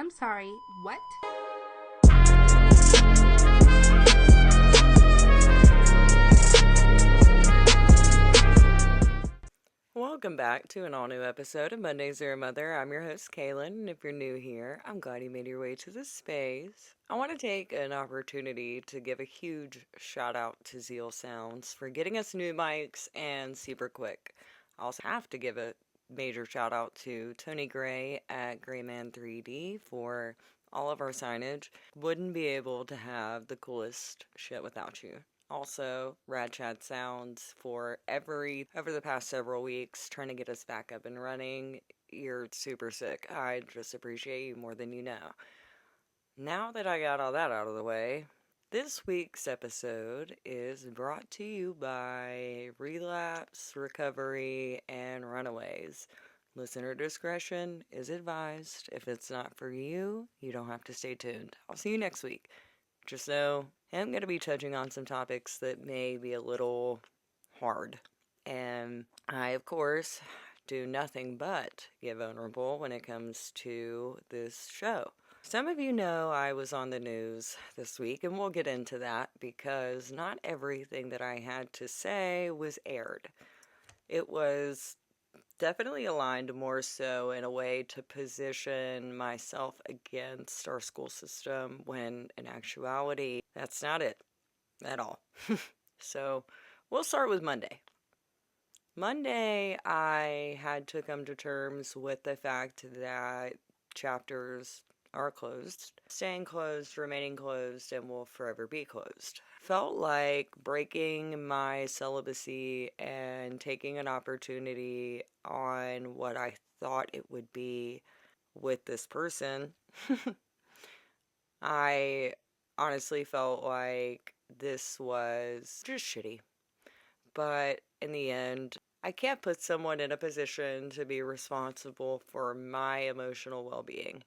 I'm sorry, what? Welcome back to an all-new episode of Mondays Are Mother. I'm your host, Kaylin, and if you're new here, I'm glad you made your way to this space. I want to take an opportunity to give a huge shout-out to Zeal Sounds for getting us new mics and super quick. I also have to give a major shout-out to Tony Gray at Grayman3D for all of our signage. Wouldn't be able to have the coolest shit without you. Also, Rad Chad Sounds for over the past several weeks trying to get us back up and running. You're super sick. I just appreciate you more than you know. Now that I got all that out of the way, this week's episode is brought to you by Relapse, Recovery, and Runaways. Listener discretion is advised. If it's not for you, you don't have to stay tuned. I'll see you next week. Just know I'm going to be touching on some topics that may be a little hard. And I, of course, do nothing but get vulnerable when it comes to this show. Some of you know I was on the news this week, and we'll get into that because not everything that I had to say was aired. It was definitely aligned more so in a way to position myself against our school system when in actuality, that's not it at all. So we'll start with Monday. Monday, I had to come to terms with the fact that chapters are closed, staying closed, remaining closed, and will forever be closed. Felt like breaking my celibacy and taking an opportunity on what I thought it would be with this person. I honestly felt like this was just shitty. But in the end, I can't put someone in a position to be responsible for my emotional well-being.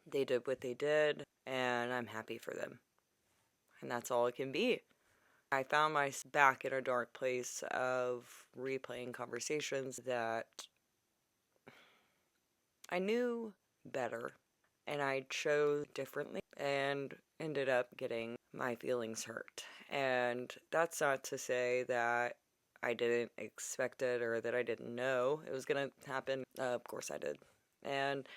They did what they did, and I'm happy for them. And that's all it can be. I found myself back in a dark place of replaying conversations that I knew better, and I chose differently, and ended up getting my feelings hurt. And that's not to say that I didn't expect it or that I didn't know it was going to happen. Of course I did. And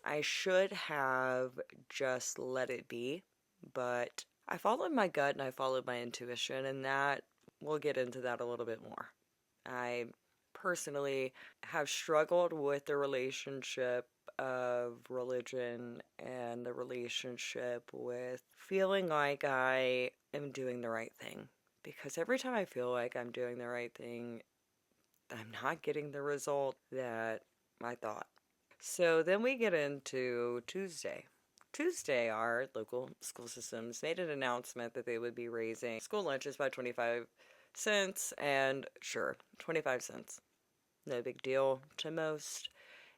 I should have just let it be, but I followed my gut and I followed my intuition, and that we'll get into that a little bit more. I personally have struggled with the relationship of religion and the relationship with feeling like I am doing the right thing. Because every time I feel like I'm doing the right thing, I'm not getting the result that I thought. So then we get into Tuesday. Tuesday, our local school systems made an announcement that they would be raising school lunches by 25 cents, and sure, 25 cents. No big deal to most.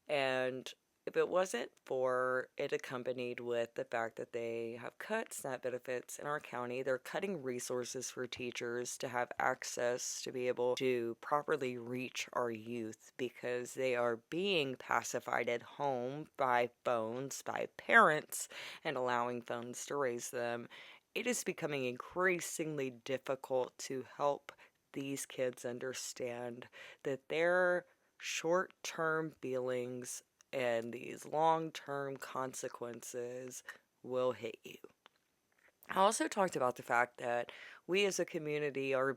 And if it wasn't for it accompanied with the fact that they have cut SNAP benefits in our county, they're cutting resources for teachers to have access to be able to properly reach our youth because they are being pacified at home by phones, by parents, and allowing phones to raise them. It is becoming increasingly difficult to help these kids understand that their short-term feelings and these long-term consequences will hit you. I also talked about the fact that we as a community are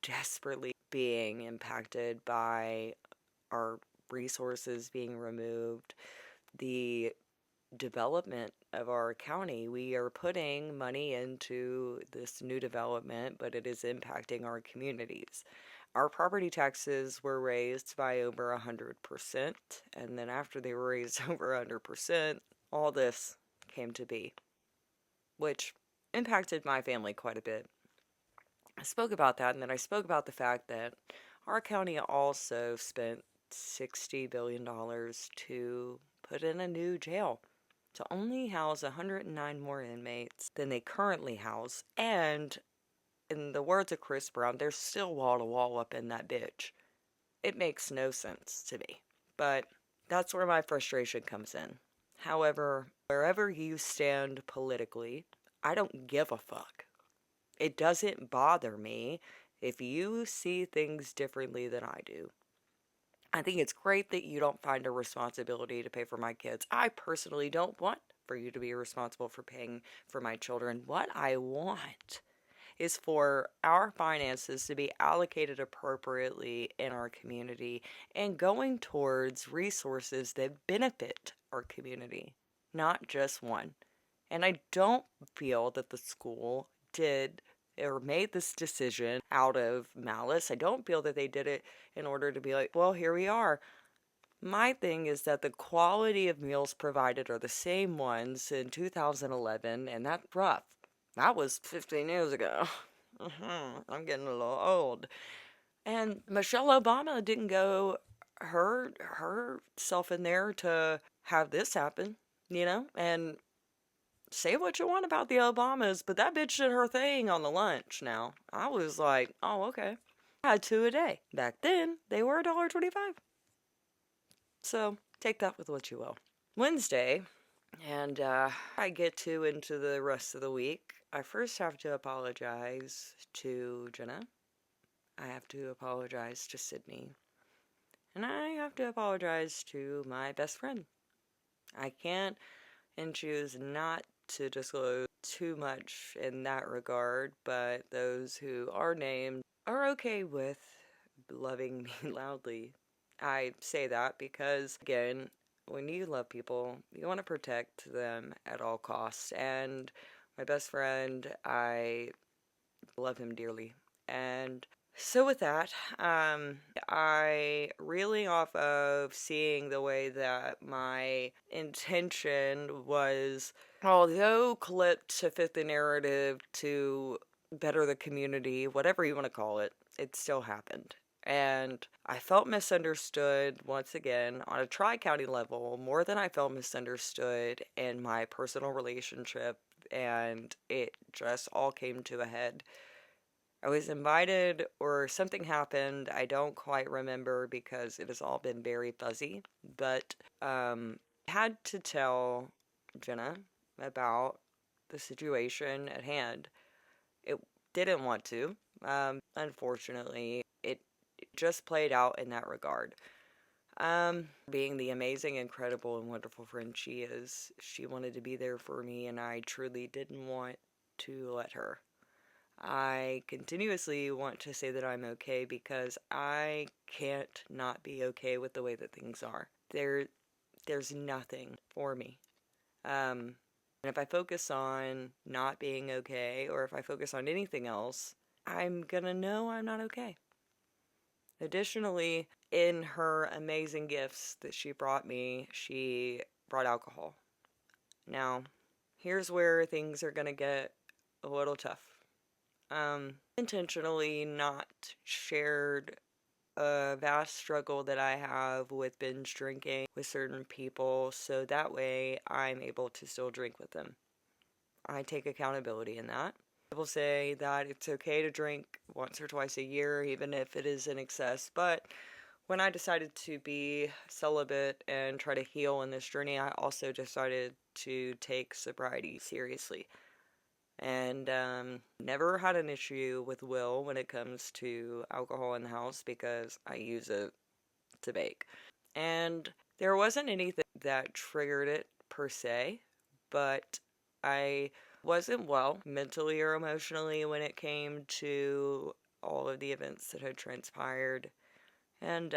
desperately being impacted by our resources being removed, the development of our county. We are putting money into this new development, but it is impacting our communities. Our property taxes were raised by over 100%, and then after they were raised over 100%, all this came to be, which impacted my family quite a bit. I spoke about that, and then I spoke about the fact that our county also spent $60 billion to put in a new jail to only house 109 more inmates than they currently house, and in the words of Chris Brown, there's still wall to wall up in that bitch. It makes no sense to me. But that's where my frustration comes in. However, wherever you stand politically, I don't give a fuck. It doesn't bother me if you see things differently than I do. I think it's great that you don't find a responsibility to pay for my kids. I personally don't want for you to be responsible for paying for my children. What I want is for our finances to be allocated appropriately in our community and going towards resources that benefit our community, not just one. And I don't feel that the school did or made this decision out of malice. I don't feel that they did it in order to be like, well, here we are. My thing is that the quality of meals provided are the same ones in 2011, and that's rough. That was 15 years ago. I'm getting a little old. And Michelle Obama didn't go herself in there to have this happen, you know? And say what you want about the Obamas, but that bitch did her thing on the lunch now. I was like, oh, okay. I had two a day. Back then, they were $1.25. So take that with what you will. Wednesday, and I get to into the rest of the week. I first have to apologize to Jenna. I have to apologize to Sydney. And I have to apologize to my best friend. I can't and choose not to disclose too much in that regard, but those who are named are okay with loving me loudly. I say that because, again, when you love people, you want to protect them at all costs. And my best friend, I love him dearly. And so with that, I reeling off of seeing the way that my intention was, although clipped to fit the narrative to better the community, whatever you want to call it, it still happened. And I felt misunderstood once again on a tri-county level more than I felt misunderstood in my personal relationship, and it just all came to a head. I was invited or something happened. I don't quite remember because it has all been very fuzzy. But had to tell Jenna about the situation at hand. It didn't want to. Unfortunately, it just played out in that regard. Being the amazing, incredible, and wonderful friend she is, she wanted to be there for me, and I truly didn't want to let her. I continuously want to say that I'm okay because I can't not be okay with the way that things are. There's nothing for me. And if I focus on not being okay, or if I focus on anything else, I'm gonna know I'm not okay. Additionally, in her amazing gifts that she brought me, she brought alcohol. Now, here's where things are gonna get a little tough. Intentionally not shared a vast struggle that I have with binge drinking with certain people, so that way I'm able to still drink with them. I take accountability in that. People say that it's okay to drink once or twice a year, even if it is in excess, but when I decided to be celibate and try to heal in this journey, I also decided to take sobriety seriously. And never had an issue with Will when it comes to alcohol in the house because I use it to bake. And there wasn't anything that triggered it per se, but I wasn't well mentally or emotionally when it came to all of the events that had transpired. And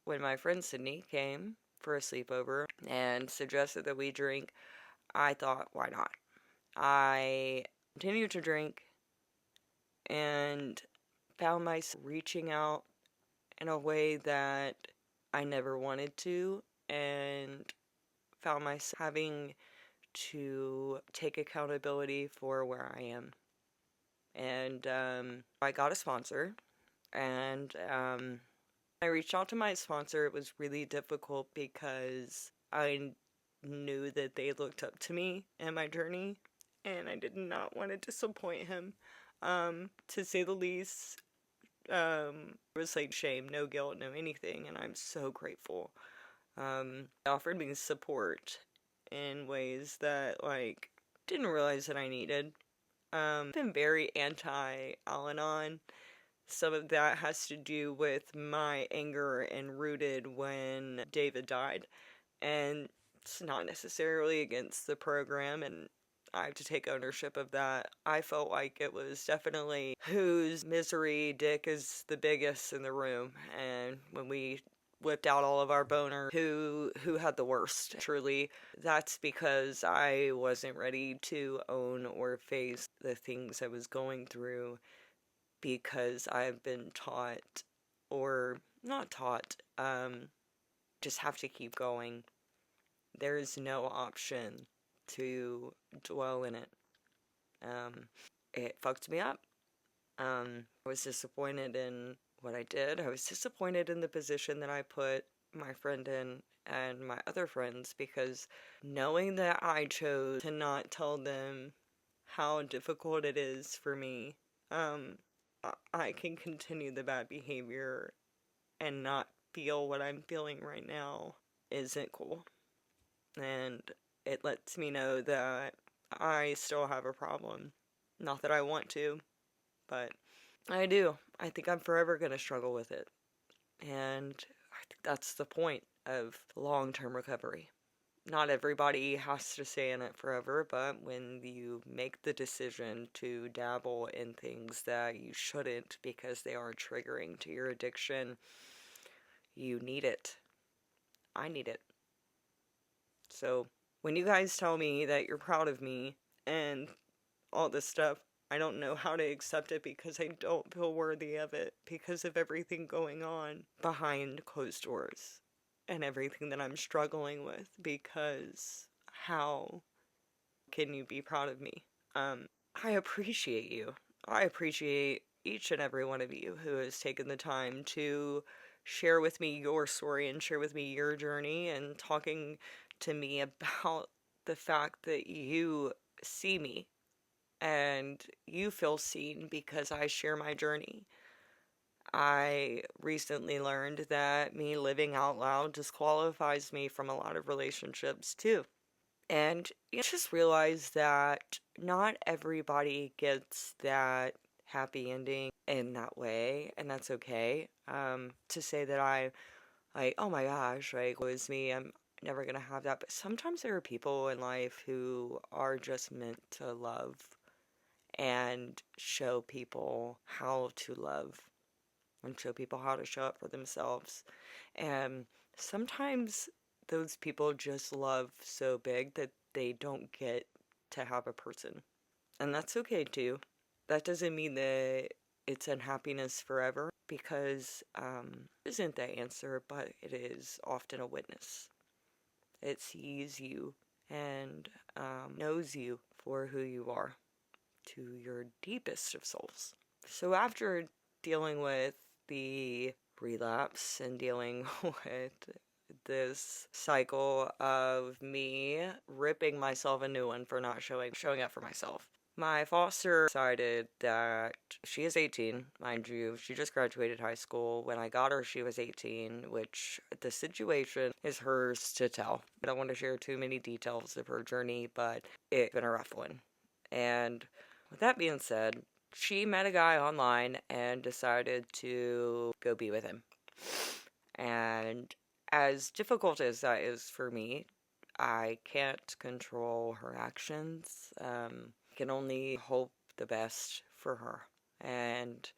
when my friend Sydney came for a sleepover and suggested that we drink, I thought, why not? I continued to drink and found myself reaching out in a way that I never wanted to, and found myself having to take accountability for where I am. And I got a sponsor, and I reached out to my sponsor. It was really difficult because I knew that they looked up to me and my journey, and I did not want to disappoint him. To say the least, there was like shame, no guilt, no anything, and I'm so grateful. They offered me support, in ways that, like, didn't realize that I needed. Been very anti-Al-Anon. Some of that has to do with my anger and rooted when David died. And it's not necessarily against the program, and I have to take ownership of that. I felt like it was definitely whose misery dick is the biggest in the room, and when we whipped out all of our boners, who had the worst. Truly, that's because I wasn't ready to own or face the things I was going through, because I've been taught, or not taught, just have to keep going. There's no option to dwell in it. It fucked me up. I was disappointed in what I did. I was disappointed in the position that I put my friend in and my other friends, because knowing that I chose to not tell them how difficult it is for me, I can continue the bad behavior and not feel what I'm feeling right now isn't cool. And it lets me know that I still have a problem. Not that I want to, but I do. I think I'm forever going to struggle with it. And I think that's the point of long-term recovery. Not everybody has to stay in it forever, but when you make the decision to dabble in things that you shouldn't because they are triggering to your addiction, you need it. I need it. So when you guys tell me that you're proud of me and all this stuff, I don't know how to accept it, because I don't feel worthy of it because of everything going on behind closed doors and everything that I'm struggling with. Because how can you be proud of me? I appreciate you. I appreciate each and every one of you who has taken the time to share with me your story and share with me your journey, and talking to me about the fact that you see me and you feel seen because I share my journey. I recently learned that me living out loud disqualifies me from a lot of relationships too. And you just realize that not everybody gets that happy ending in that way, and that's okay. To say that I, like, oh my gosh, like, was me, I'm never gonna have that. But sometimes there are people in life who are just meant to love and show people how to love and show people how to show up for themselves. And sometimes those people just love so big that they don't get to have a person. And that's okay too. That doesn't mean that it's unhappiness forever, because isn't the answer, but it is often a witness. It sees you and knows you for who you are, to your deepest of souls. So after dealing with the relapse and dealing with this cycle of me ripping myself a new one for not showing up for myself, my foster decided that she is 18, mind you. She just graduated high school. When I got her, she was 18, which the situation is hers to tell. I don't want to share too many details of her journey, but it's been a rough one. And with that being said, she met a guy online and decided to go be with him. And as difficult as that is for me, I can't control her actions. I can only hope the best for her and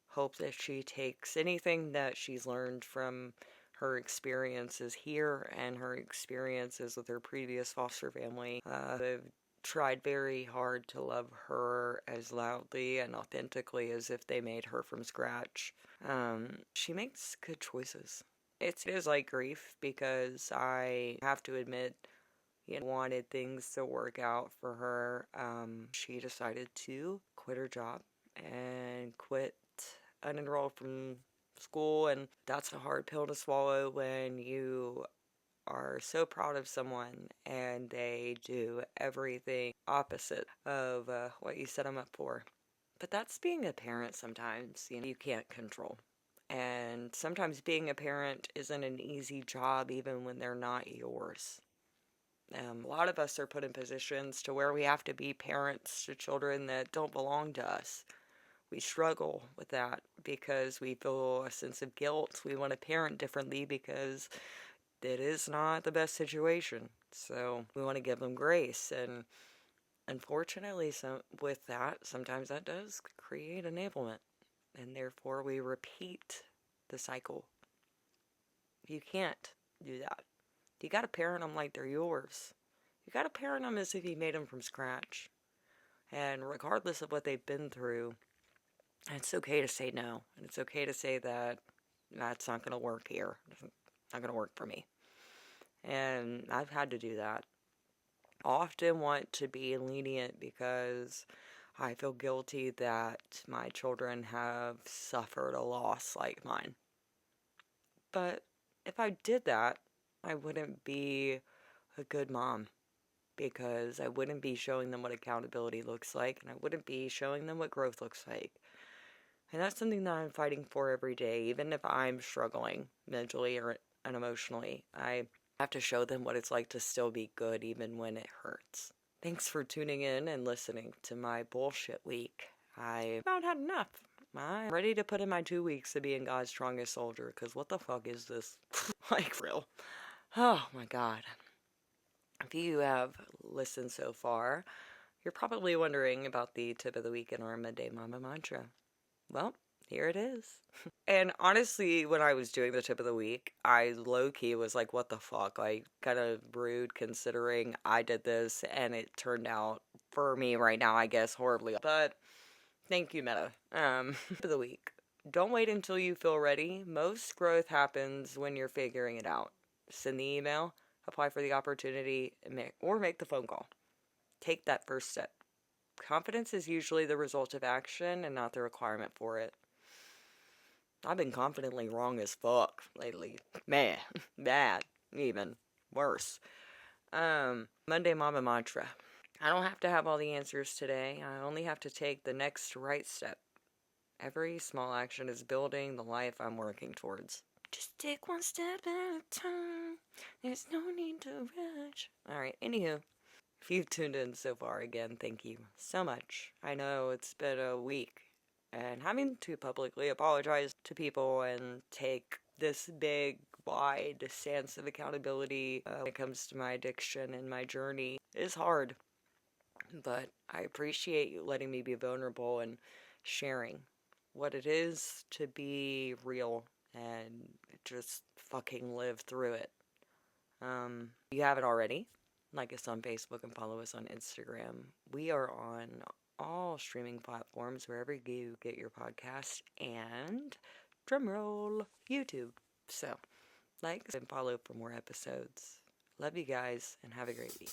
hope that she takes anything that she's learned from her experiences here and her experiences with her previous foster family. I've tried very hard to love her as loudly and authentically as if they made her from scratch. She makes good choices. It is like grief, because I have to admit, wanted things to work out for her. She decided to quit her job and quit unenrolled from school, and that's a hard pill to swallow when you are so proud of someone and they do everything opposite of what you set them up for. But that's being a parent sometimes, you can't control. And sometimes being a parent isn't an easy job, even when they're not yours. A lot of us are put in positions to where we have to be parents to children that don't belong to us. We struggle with that because we feel a sense of guilt. We want to parent differently because it is not the best situation. So we want to give them grace. And unfortunately, with that, sometimes that does create enablement. And therefore, we repeat the cycle. You can't do that. You got to parent them like they're yours. You got to parent them as if you made them from scratch. And regardless of what they've been through, it's okay to say no. And it's okay to say that that's not going to work here. It's not going to work for me. And I've had to do that. I often want to be lenient because I feel guilty that my children have suffered a loss like mine. But if I did that, I wouldn't be a good mom because I wouldn't be showing them what accountability looks like, and I wouldn't be showing them what growth looks like. And that's something that I'm fighting for every day, even if I'm struggling mentally and emotionally. I have to show them what it's like to still be good even when it hurts. Thanks for tuning in and listening to my bullshit week. I've about had enough. I'm ready to put in my 2 weeks of being God's strongest soldier, because what the fuck is this? Like, for real. Oh my god. If you have listened so far, you're probably wondering about the tip of the week in our Midday Mama mantra. Well, here it is. And honestly, when I was doing the tip of the week, I low-key was like, what the fuck? Like, kind of rude considering I did this and it turned out, for me right now, I guess, horribly. But thank you, Meta. Tip of the week. Don't wait until you feel ready. Most growth happens when you're figuring it out. Send the email, apply for the opportunity, or make the phone call. Take that first step. Confidence is usually the result of action and not the requirement for it. I've been confidently wrong as fuck lately. Man, bad, even worse. Monday Mama Mantra. I don't have to have all the answers today. I only have to take the next right step. Every small action is building the life I'm working towards. Just take one step at a time. There's no need to rush. Alright, anywho. If you've tuned in so far, again, thank you so much. I know it's been a week, and having to publicly apologize to people and take this big, wide stance of accountability when it comes to my addiction and my journey is hard. But I appreciate you letting me be vulnerable and sharing what it is to be real and just fucking live through it. If you haven't already, like us on Facebook and follow us on Instagram. We are on all streaming platforms, wherever you get your podcast, and drumroll, YouTube. So, like and follow for more episodes. Love you guys, and have a great week.